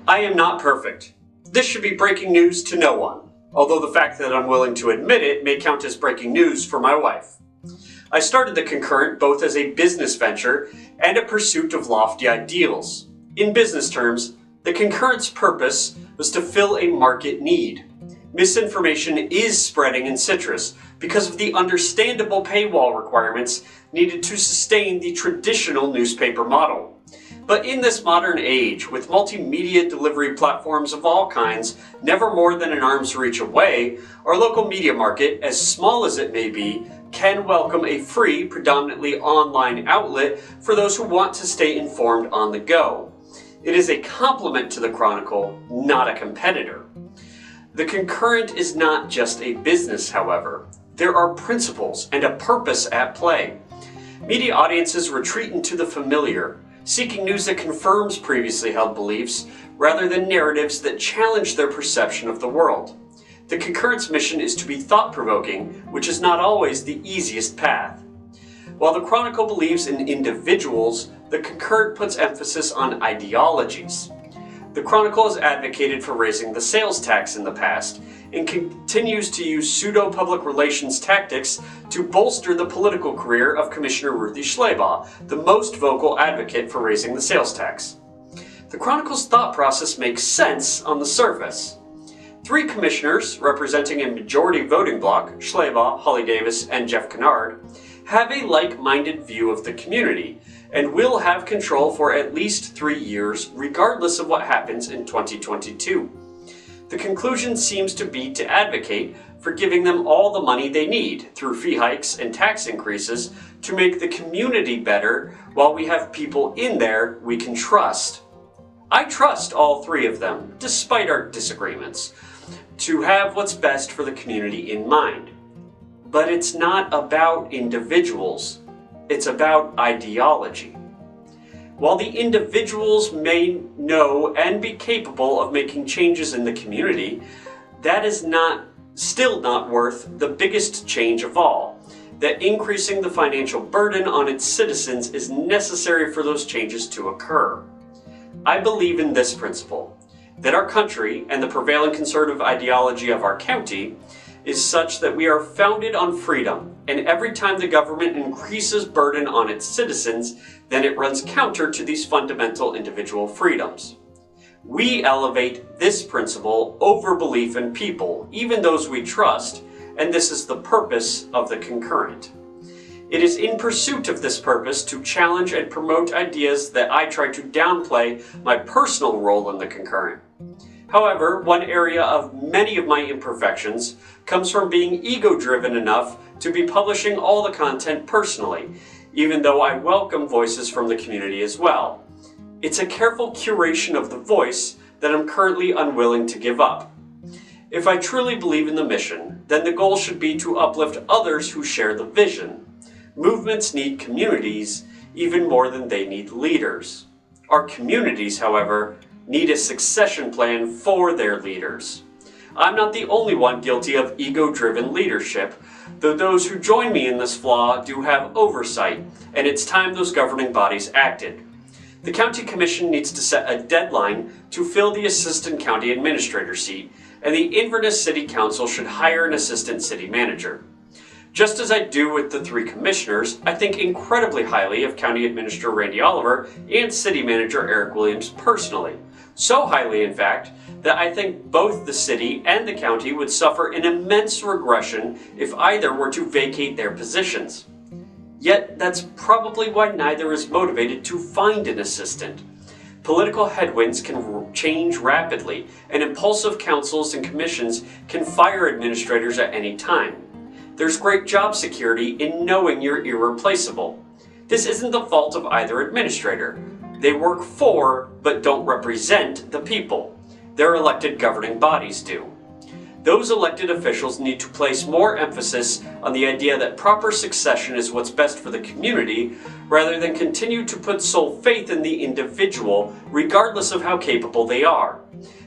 I am not perfect. This should be breaking news to no one, although the fact that I'm willing to admit it may count as breaking news for my wife. I started the Concurrent both as a business venture and a pursuit of lofty ideals. In business terms, the Concurrent's purpose was to fill a market need. Misinformation is spreading in citrus because of the understandable paywall requirements needed to sustain the traditional newspaper model. But in this modern age, with multimedia delivery platforms of all kinds never more than an arm's reach away, our local media market, as small as it may be, can welcome a free, predominantly online outlet for those who want to stay informed on the go. It is a complement to the Chronicle, not a competitor. The Concurrent is not just a business, however. There are principles and a purpose at play. Media audiences retreat into the familiar, seeking news that confirms previously held beliefs rather than narratives that challenge their perception of the world. The Concurrent's mission is to be thought-provoking, which is not always the easiest path. While the Chronicle believes in individuals, the Concurrent puts emphasis on ideologies. The Chronicle has advocated for raising the sales tax in the past and continues to use pseudo-public relations tactics to bolster the political career of Commissioner Ruthie Schleybaugh, the most vocal advocate for raising the sales tax. The Chronicle's thought process makes sense on the surface. 3 commissioners, representing a majority voting bloc, Schleybaugh, Holly Davis, and Jeff Kennard, have a like-minded view of the community and will have control for at least 3 years, regardless of what happens in 2022. The conclusion seems to be to advocate for giving them all the money they need through fee hikes and tax increases to make the community better while we have people in there we can trust. I trust all 3 of them, despite our disagreements, to have what's best for the community in mind. But it's not about individuals, it's about ideology. While the individuals may know and be capable of making changes in the community, that is still not worth the biggest change of all, that increasing the financial burden on its citizens is necessary for those changes to occur. I believe in this principle, that our country and the prevailing conservative ideology of our county is such that we are founded on freedom, and every time the government increases burden on its citizens, then it runs counter to these fundamental individual freedoms. We elevate this principle over belief in people, even those we trust, and this is the purpose of the Concurrent. It is in pursuit of this purpose to challenge and promote ideas that I try to downplay my personal role in the Concurrent. However, one area of many of my imperfections comes from being ego-driven enough to be publishing all the content personally, even though I welcome voices from the community as well. It's a careful curation of the voice that I'm currently unwilling to give up. If I truly believe in the mission, then the goal should be to uplift others who share the vision. Movements need communities even more than they need leaders. Our communities, however, need a succession plan for their leaders. I'm not the only one guilty of ego-driven leadership, though those who join me in this flaw do have oversight, and it's time those governing bodies acted. The County Commission needs to set a deadline to fill the Assistant County Administrator seat, and the Inverness City Council should hire an Assistant City Manager. Just as I do with the 3 commissioners, I think incredibly highly of County Administrator Randy Oliver and City Manager Eric Williams personally. So highly, in fact, that I think both the city and the county would suffer an immense regression if either were to vacate their positions. Yet, that's probably why neither is motivated to find an assistant. Political headwinds can change rapidly, and impulsive councils and commissions can fire administrators at any time. There's great job security in knowing you're irreplaceable. This isn't the fault of either administrator. They work for, but don't represent, the people. Their elected governing bodies do. Those elected officials need to place more emphasis on the idea that proper succession is what's best for the community, rather than continue to put sole faith in the individual, regardless of how capable they are.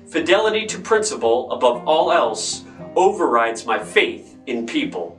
Fidelity to principle, above all else, overrides my faith in people.